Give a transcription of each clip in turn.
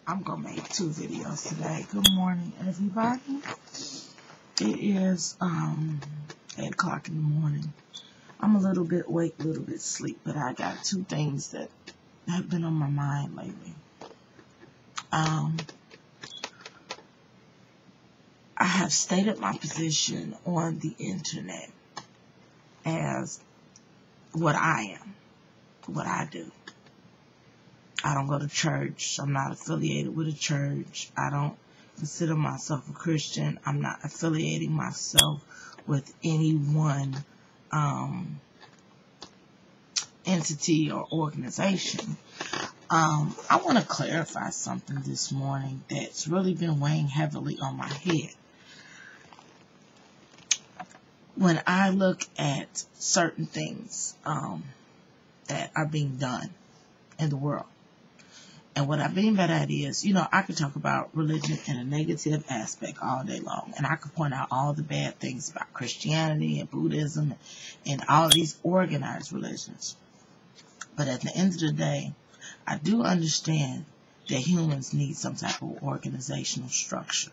I'm going to make 2 videos today. Good morning, everybody. It is 8 o'clock in the morning. I'm a little bit awake, a little bit asleep, but I got 2 things that have been on my mind lately. I have stated my position on the internet as what I am, what I do. I don't go to church. I'm not affiliated with a church. I don't consider myself a Christian. I'm not affiliating myself with any one entity or organization. I want to clarify something this morning that's really been weighing heavily on my head. When I look at certain things that are being done in the world, and what I mean by that is, I could talk about religion in a negative aspect all day long, and I could point out all the bad things about Christianity and Buddhism and all these organized religions. But at the end of the day, I do understand that humans need some type of organizational structure.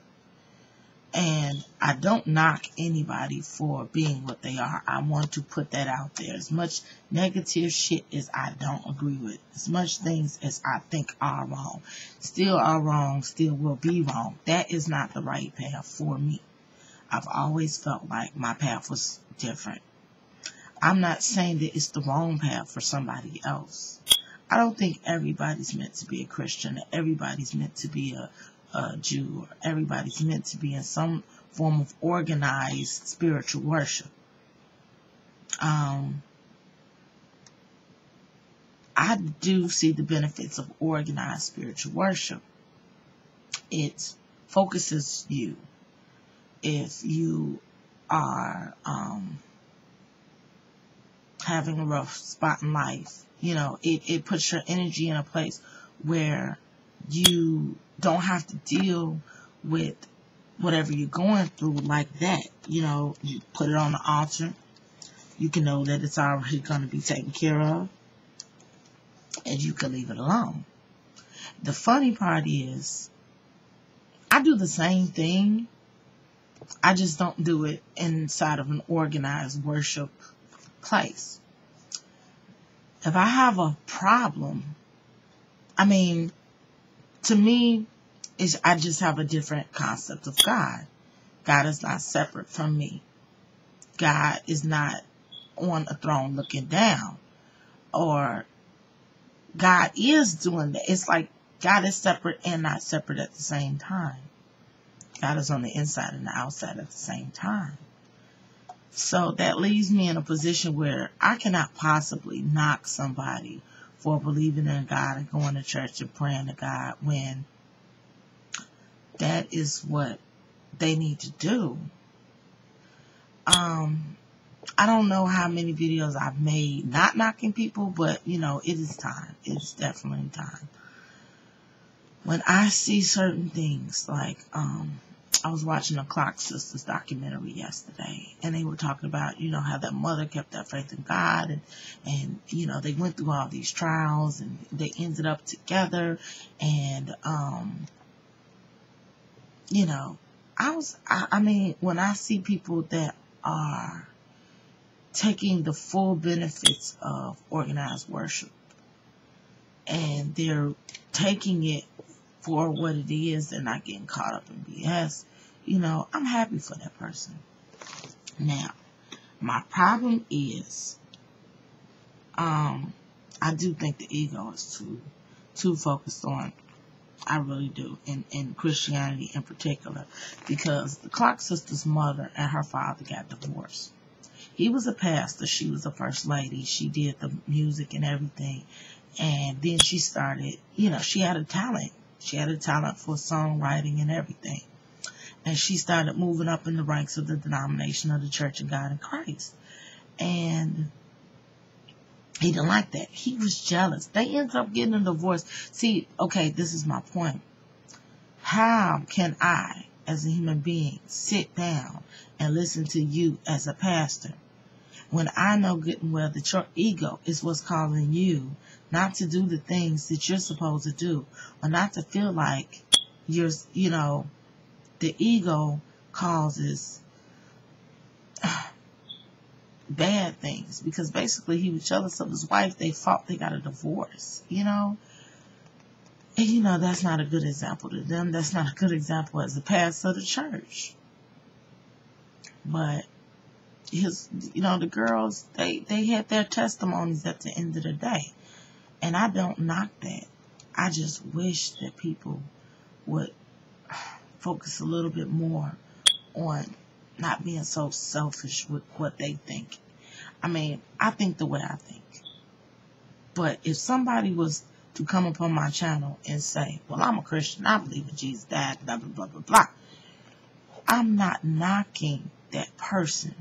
And I don't knock anybody for being what they are. I want to put that out there. As much negative shit as I don't agree with, as much things as I think are wrong, still are wrong, still will be wrong. That is not the right path for me. I've always felt like my path was different. I'm not saying that it's the wrong path for somebody else. I don't think everybody's meant to be a Christian, or everybody's meant to be a Jew, or everybody's meant to be in some form of organized spiritual worship. I do see the benefits of organized spiritual worship. It focuses you. If you are having a rough spot in life, it puts your energy in a place where you don't have to deal with whatever you're going through like that. You put it on the altar. You can know that it's already going to be taken care of, and you can leave it alone. The funny part is, I do the same thing. I just don't do it inside of an organized worship place. If I have a problem, to me, I just have a different concept of God. God is not separate from me. God is not on a throne looking down. Or God is doing that. It's like God is separate and not separate at the same time. God is on the inside and the outside at the same time. So that leaves me in a position where I cannot possibly knock somebody for believing in God and going to church and praying to God when that is what they need to do. I don't know how many videos I've made not knocking people, but it is time. It's definitely time. When I see certain things, like I was watching a Clark Sisters documentary yesterday, and they were talking about, how that mother kept that faith in God, and they went through all these trials, and they ended up together, and, when I see people that are taking the full benefits of organized worship, and they're taking it for what it is, they're not getting caught up in BS, I'm happy for that person. Now, my problem is, I do think the ego is too focused on, I really do, in Christianity in particular, because the Clark Sisters' mother and her father got divorced. He was a pastor, she was a first lady, she did the music and everything, and then she started, she had a talent. She had a talent for songwriting and everything. And she started moving up in the ranks of the denomination of the Church of God in Christ. And he didn't like that. He was jealous. They ended up getting a divorce. See, okay, this is my point. How can I, as a human being, sit down and listen to you as a pastor when I know good and well that your ego is what's causing you not to do the things that you're supposed to do, or not to feel like you're, the ego causes bad things. Because basically he was jealous of his wife. They fought, they got a divorce, And that's not a good example to them. That's not a good example as a pastor of the church. But the girls, they had their testimonies at the end of the day. And I don't knock that. I just wish that people would focus a little bit more on not being so selfish with what they think. I mean, I think the way I think. But if somebody was to come upon my channel and say, well, I'm a Christian, I believe in Jesus died, blah, blah, blah, blah, blah. I'm not knocking that person.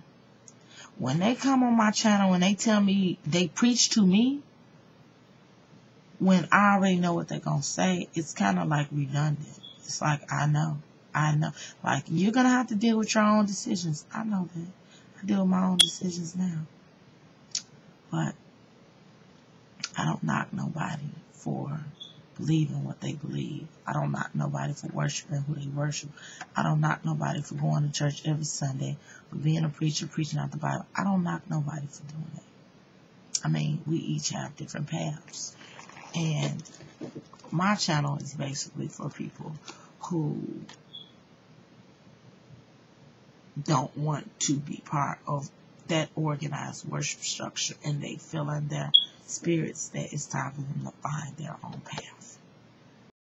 When they come on my channel and they tell me, they preach to me, when I already know what they're going to say, it's kind of like redundant. It's like, I know. Like, you're going to have to deal with your own decisions. I know that. I deal with my own decisions now. But I don't knock nobody for believing what they believe. I don't knock nobody for worshiping who they worship. I don't knock nobody for going to church every Sunday, for being a preacher, preaching out the Bible. I don't knock nobody for doing that. I mean, we each have different paths. And my channel is basically for people who don't want to be part of that organized worship structure, and they feel in their spirits that it's time for them to find their own path.